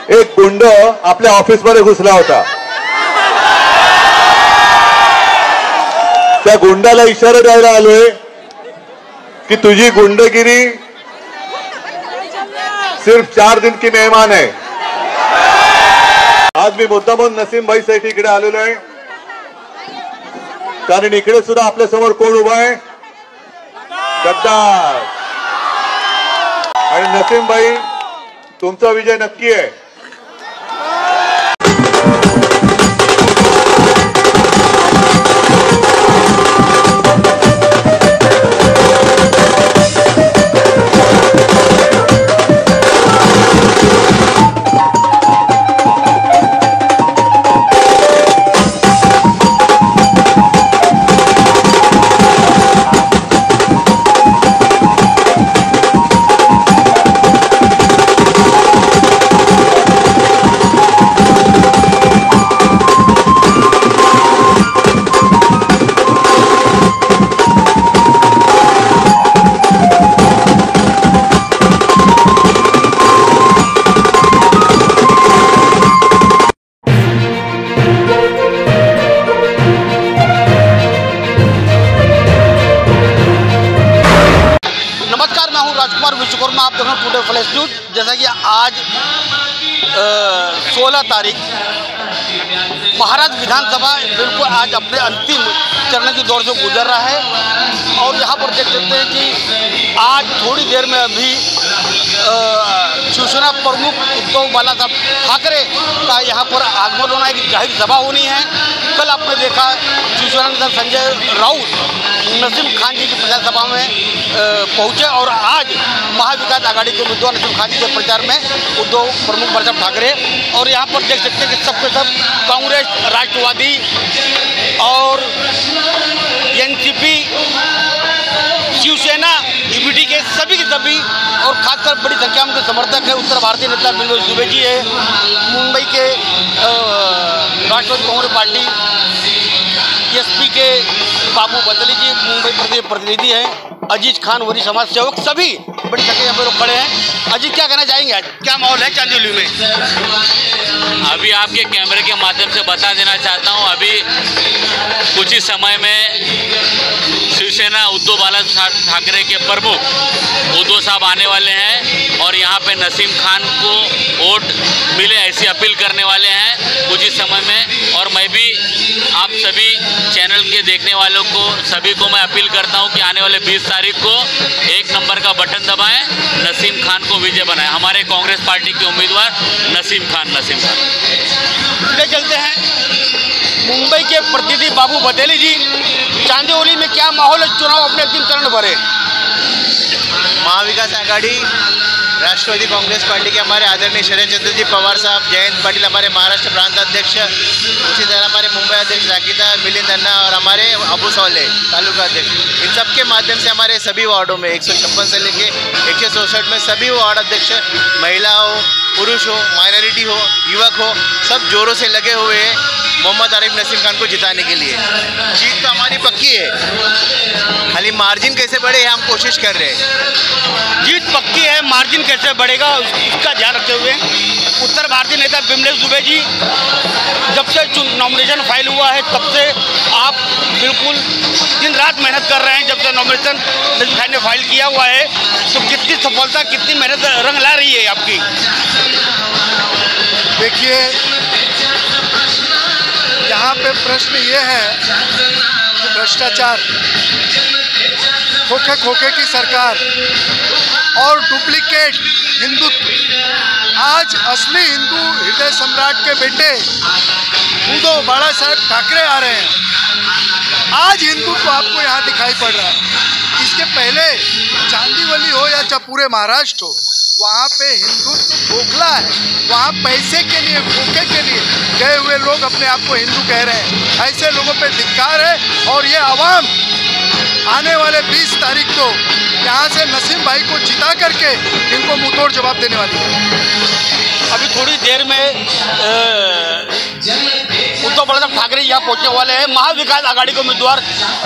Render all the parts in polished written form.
एक गुंड आपल्या ऑफिसमध्ये घुसला होता. त्या गुंडाला इशारा द्यायला आलोय कि तुझी गुंडगिरी सिर्फ 4 दिन की मेहमान है. आज मी मुद्दामून नसीम भाई साठी इकडे आलेलो आहे, कारण इकडे सुद्धा आपल्या समोर कोण उभा आहे? गद्दार. आणि नसीम भाई, तुमचा विजय नक्की आहे. आप देखो टुडे फ्लैश न्यूज। जैसा कि आज 16 तारीख महाराष्ट्र विधानसभा बिल्कुल आज अपने अंतिम चरण की दौर से गुजर रहा है और यहाँ पर देख सकते हैं कि आज थोड़ी देर में अभी शिवसेना प्रमुख उद्धव बालासाहेब ठाकरे का यहाँ पर आगमन होना, एक जाहिर सभा होनी है। कल आपने देखा शिवसेना नेता संजय राउत नसीम खान जी की प्रचार सभा में पहुँचे और आज महाविकास आघाड़ी के उम्मीदवार नसीम खान जी के प्रचार में उद्धव प्रमुख बालासाहेब ठाकरे। और यहाँ पर देख सकते हैं कि सबके सब कांग्रेस, राष्ट्रवादी और एनसीपी, शिवसेना, ईबीटी के सभी और खासकर बड़ी संख्या में समर्थक है। उत्तर भारतीय नेता बिमलेश दुबे जी है, मुंबई के राष्ट्रवादी कांग्रेस पार्टी एसपी के बाबू बदली जी मुंबई प्रदेश प्रतिनिधि हैं, अजीज खान वरी समाज सेवक, सभी बड़ी संख्या यहाँ पे लोग खड़े हैं। अजीज, क्या कहना चाहेंगे, आज क्या माहौल है चांदोली में? अभी आपके कैमरे के माध्यम से बता देना चाहता हूँ, अभी कुछ ही समय में शिवसेना उद्धव बालासाहेब ठाकरे के प्रमुख उद्धव साहब आने वाले हैं और यहाँ पे नसीम खान को वोट मिले ऐसी अपील करने वाले हैं कुछ ही समय में। और मैं भी आप सभी चैनल के देखने वालों को सभी को मैं अपील करता हूँ कि आने वाले 20 तारीख को 1 नंबर का बटन दबाएं, नसीम खान को विजय बनाएं। हमारे कांग्रेस पार्टी के उम्मीदवार नसीम खान। ले चलते हैं मुंबई के प्रतिनिधि बाबू बदेली जी, चांदोली में क्या माहौल है? चुनाव अपने अंतिम चरण भरे। महाविकास आघाड़ी राष्ट्रवादी कांग्रेस पार्टी के हमारे आदरणीय शरद चंद्र जी पवार साहब, जयंत पाटिल हमारे महाराष्ट्र प्रांत अध्यक्ष, उसी तरह हमारे मुंबई अध्यक्ष राकिता मिलिंद अन्ना और हमारे अबू सौले तालुका अध्यक्ष, इन सब के माध्यम से हमारे सभी वार्डों में 156 से लेके 164 में सभी वार्ड अध्यक्ष, महिला हो, पुरुष हो, माइनॉरिटी हो, युवक हो, सब जोरों से लगे हुए हैं मोहम्मद आरिफ नसीम खान को जिताने के लिए। जीत तो हमारी पक्की है, खाली मार्जिन कैसे बढ़े हम कोशिश कर रहे हैं। जीत पक्की है, मार्जिन कैसे बढ़ेगा उसका ध्यान रखते हुए उत्तर भारतीय नेता बिमलेश दुबे जी, जब से नॉमिनेशन फाइल हुआ है तब से आप बिल्कुल दिन रात मेहनत कर रहे हैं। जब से नॉमिनेशन नसीम खान ने फाइल किया हुआ है तो कितनी सफलता, कितनी मेहनत रंग ला रही है आपकी? देखिए, यहाँ पे प्रश्न ये है कि भ्रष्टाचार, खोखे की सरकार और डुप्लीकेट हिंदुत्व। आज असली हिंदू हृदय सम्राट के बेटे उद्धव बालासाहेब ठाकरे आ रहे हैं। आज हिंदुत्व आपको यहाँ दिखाई पड़ रहा है। इसके पहले चांदीवली हो या चाहे पूरे महाराष्ट्र हो, वहाँ पे हिंदुत्व खोखला है। वहाँ पैसे के लिए, खोखे के लिए गए हुए लोग अपने आप को हिंदू कह रहे हैं। ऐसे लोगों पे धिक्कार है और ये आवाम आने वाले 20 तारीख को यहाँ से नसीम भाई को जिता करके इनको मुंहतोड़ जवाब देने वाली है। अभी थोड़ी देर में उद्धव बालासाहेब ठाकरे यहाँ पहुँचने वाले हैं। महाविकास आघाड़ी के उम्मीदवार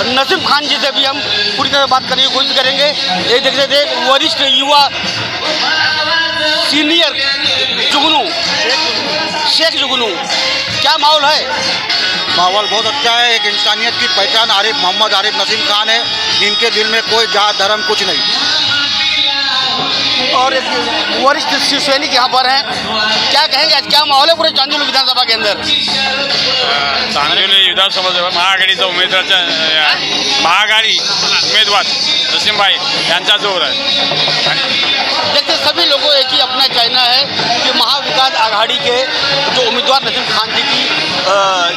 नसीम खान जी से भी हम पूरी तरह बात करने की कोशिश करेंगे। ये देखते थे वरिष्ठ युवा सीनियर जुगनू माहौल है? माहौल बहुत अच्छा है। एक इंसानियत की पहचान मोहम्मद आरिफ नसीम खान है। इनके दिल में कोई जात धर्म कुछ नहीं। और एक वरिष्ठ शिवसैनिक यहाँ पर हैं, क्या कहेंगे आज क्या माहौल है पूरे चांदोली विधानसभा के अंदर? चांदोली विधानसभा महाआघाडीचा महाआघाडी उमेदवार नसीमभाई यांचा जोर है। देखते सभी लोगों एक ही अपना कहना है कि महाविकास आघाड़ी के जो उम्मीदवार नसीम खान जी की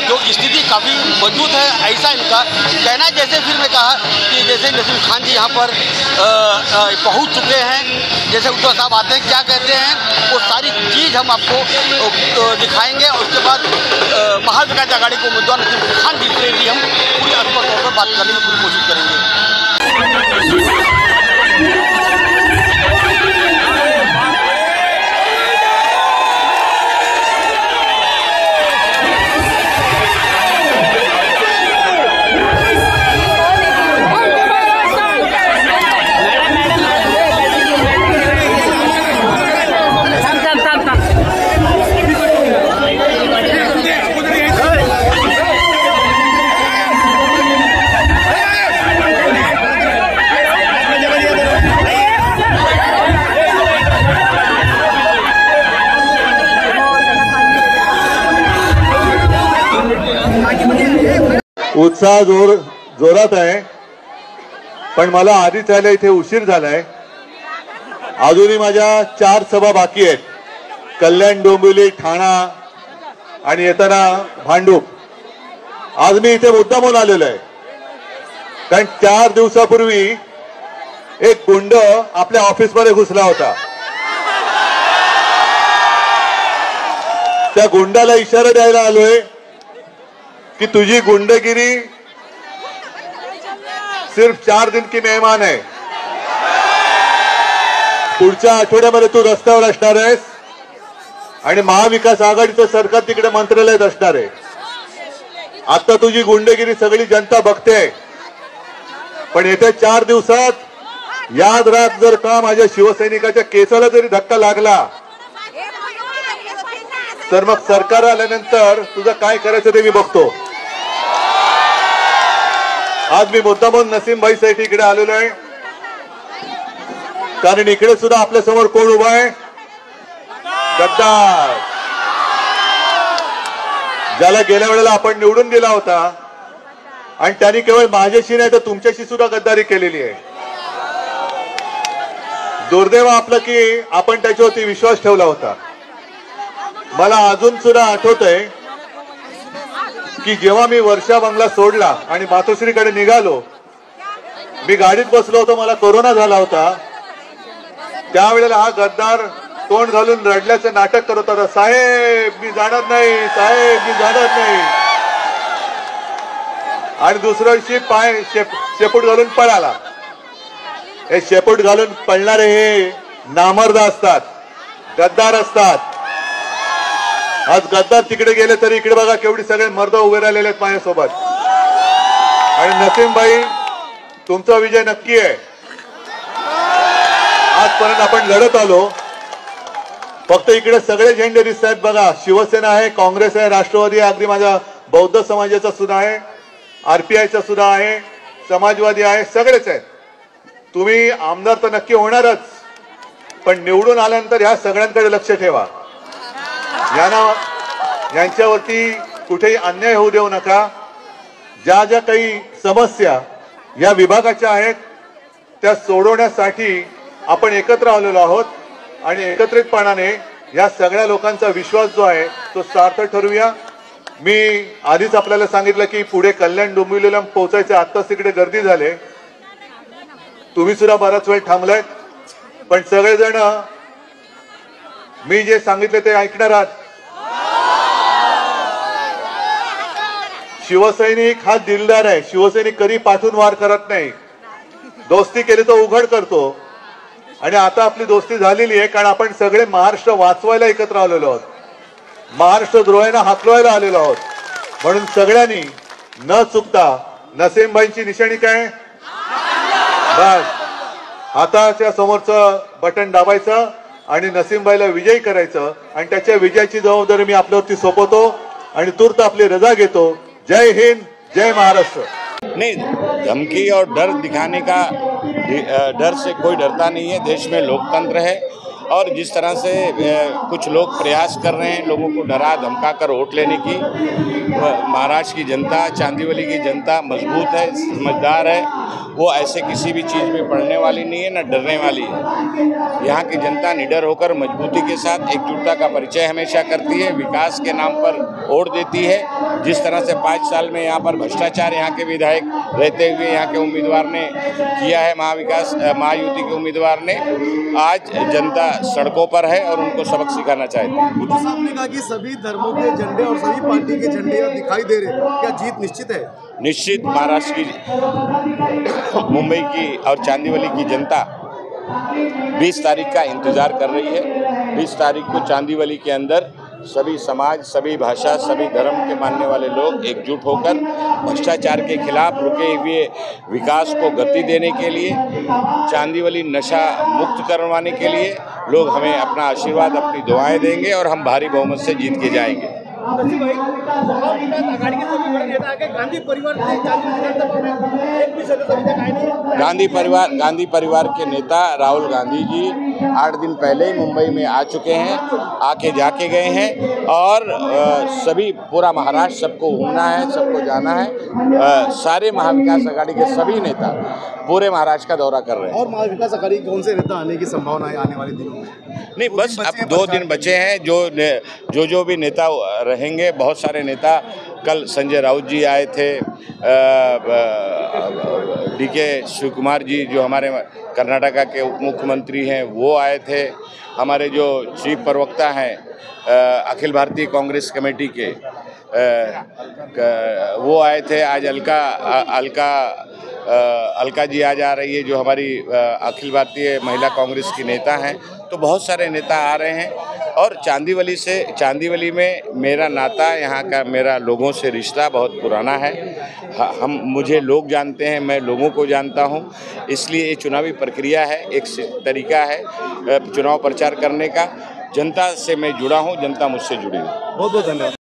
जो स्थिति काफ़ी मजबूत है, ऐसा इनका कहना है। जैसे फिर मैं कहा कि जैसे नसीम खान जी यहाँ पर पहुँच चुके हैं, जैसे उद्धव साहब आते हैं क्या कहते हैं वो सारी चीज़ हम आपको दिखाएंगे। और उसके बाद महाविकास आघाड़ी के उम्मीदवार नसीम खान जी से भी हम पूरी स्पष्ट तौर पर बात करने की पूरी कोशिश करेंगे। उत्साह जोरात आहे, पण मला आधीच यायला इथे उशीर झालाय। अजूनही माझ्या 4 सभा बाकी आहेत, कल्याण, डोंबिवली, ठाणा आणि येताना भांडूप। आज मी इथे मुद्दामून आलेलो आहे कारण 4 दिवसापूर्वी एक गुंड आपल्या ऑफिसमध्ये घुसला होता। त्या गुंडाला इशारा द्यायला आलोय कि तुझी गुंडगिरी सिर्फ 4 दिन की मेहमान है। पुढच्या आठवड्यामध्ये तू रस्त्यावर असणार आहेस आणि महाविकास आघाडीचं सरकार तिकडे मंत्रालयात असणार आहे। आता तुझी गुंडगिरी सगळी जनता बघते, पण येत्या 4 दिवसात याद राख, जर का माझ्या शिवसैनिकाच्या केसाला जरी धक्का लागला तर मग सरकार आल्यानंतर तुझं काय करायचं ते मी बघतो। आज मी मुद्दामून नसीमभाई साठी इकडे आलेलो आहे कारण इकडे सुद्धा आपल्या समोर कोण उभा आहे? गद्दार, ज्याला गेल्या वेळेला आपण निवडून दिला होता आणि त्यांनी केवळ माझ्याशी नाही तर तुमच्याशी सुद्धा गद्दारी केलेली आहे। दुर्दैव आपलं की आपण त्याच्यावरती विश्वास ठेवला होता। मला अजून सुद्धा आठवतंय की जेव्हा मी वर्षा बंगला सोडला आणि मातोश्रीकडे निघालो, मी गाडीत बसलो होतो, मला कोरोना झाला होता। त्यावेळेला हा गद्दार तोंड घालून रडल्याचं नाटक करत होता, साहेब मी जाणार नाही, साहेब मी जाणार नाही। आणि दुसऱ्या दिवशी पाय शेपूट घालून पळाला। हे शेपूट घालून पळणारे हे नामर्द असतात, गद्दार असतात। आज गद्दार तिकडे गेले तरी इकडे बघा केवढी सगळे मर्द उभे राहिलेले आहेत माझ्यासोबत। आणि नसीमभाई तुमचा विजय नक्की आहे। आजपर्यंत आपण लढत आलो, फक्त इकडे सगळे झेंडे दिसत आहेत बघा। शिवसेना आहे, काँग्रेस आहे, राष्ट्रवादी आहे, अगदी माझ्या बौद्ध समाजाचा सुद्धा आहे, आरपीआयचा सुद्धा आहे, समाजवादी आहे, सगळेच आहेत। तुम्ही आमदार तर नक्की होणारच, पण निवडून आल्यानंतर ह्या सगळ्यांकडे लक्ष ठेवा। यांच्यावरती कुठेही अन्याय होऊ देऊ नका। ज्या ज्या काही समस्या या विभागाच्या आहेत त्या सोडवण्यासाठी आपण एकत्र आलेलो आहोत आणि एकत्रितपणाने या सगळ्या लोकांचा विश्वास जो आहे तो सार्थ ठरवूया। मी आधीच आपल्याला सांगितलं की पुढे कल्याण, डोंबिवलीला पोहोचायचं, आत्ताच तिकडे गर्दी झाली, तुम्ही सुद्धा बराच वेळ थांबलाय, पण सगळेजण मी जे सांगितले ते ऐकणार आहात। शिवसैनिक हा दिलदार आहे, शिवसैनिक कधी पाठून वार करत नाही, दोस्ती केली तर उघड करतो। आणि आता आपली दोस्ती झालेली आहे कारण आपण सगळे महाराष्ट्र वाचवायला एकत्र आलेलो आहोत, महाराष्ट्र द्रोहांना हाकलवायला आलेलो आहोत। म्हणून सगळ्यांनी न चुकता नसीमभाईंची निशाणी काय, बस हाताच्या समोरचं बटन दाबायचं आणि नसीमभाईला विजयी करायचं आणि त्याच्या विजयाची जबाबदारी मी आपल्यावरती सोपवतो। आणि तूर्त आपली रजा घेतो. जय हिंद, जय महाराष्ट्र. नहीं, धमकी और डर दिखाने का डर से कोई डरता नहीं है. देश में लोकतंत्र है और जिस तरह से कुछ लोग प्रयास कर रहे हैं लोगों को डरा धमका कर वोट लेने की, महाराष्ट्र की जनता, चांदीवली की जनता मजबूत है, समझदार है. वो ऐसे किसी भी चीज़ में पड़ने वाली नहीं है, न डरने वाली है. यहाँ की जनता निडर होकर मजबूती के साथ एकजुटता का परिचय हमेशा करती है. विकास के नाम पर वोट देती है. जिस तरह से 5 साल में यहाँ पर भ्रष्टाचार यहाँ के विधायक रहते हुए यहाँ के उम्मीदवार ने किया है, महायुति के उम्मीदवार ने, आज जनता सड़कों पर है और उनको सबक सिखाना चाहती है. बुद्धू साहब ने कहा कि सभी धर्मों के झंडे और सभी पार्टी के झंडे यहाँ दिखाई दे रहे हैं, क्या जीत निश्चित है? निश्चित. महाराष्ट्र की, मुंबई की और चांदीवली की जनता 20 तारीख का इंतजार कर रही है. 20 तारीख को चांदीवली के अंदर सभी समाज, सभी भाषा, सभी धर्म के मानने वाले लोग एकजुट होकर भ्रष्टाचार के खिलाफ रुके हुए विकास को गति देने के लिए, चांदीवली नशा मुक्त करवाने के लिए लोग हमें अपना आशीर्वाद, अपनी दुआएं देंगे और हम भारी बहुमत से जीत के जाएंगे. नसीब भाई, आघाड़ी के सभी बड़े नेता आके गांधी परिवार से विधानसभा में एक भी सदस्य अभी तक आए नहीं. गांधी परिवार के नेता राहुल गांधी जी 8 दिन पहले ही मुंबई में आ चुके हैं, आके जाके गए हैं और सभी पूरा महाराष्ट्र सबको घूमना है, सबको जाना है. सारे महाविकास आघाड़ी के सभी नेता पूरे महाराष्ट्र का दौरा कर रहे हैं. और महाविकास आघाड़ी कौन से नेता आने की संभावना है आने वाले दिनों में? नहीं, बस अब 2 दिन बचे हैं. जो भी नेता रहेंगे, बहुत सारे नेता, कल संजय राउत जी आए थे, DK शिवकुमार जी जो हमारे कर्नाटका के उप मुख्यमंत्री हैं वो आए थे, हमारे जो चीफ प्रवक्ता हैं अखिल भारतीय कांग्रेस कमेटी के वो आए थे. आज अलका जी आज आ रही है जो हमारी अखिल भारतीय महिला कांग्रेस की नेता हैं. तो बहुत सारे नेता आ रहे हैं और चांदीवली में मेरा नाता, यहाँ का मेरा लोगों से रिश्ता बहुत पुराना है. मुझे लोग जानते हैं, मैं लोगों को जानता हूँ. इसलिए ये चुनावी प्रक्रिया है, एक तरीका है चुनाव प्रचार करने का. जनता से मैं जुड़ा हूँ, जनता मुझसे जुड़ी है. बहुत बहुत धन्यवाद.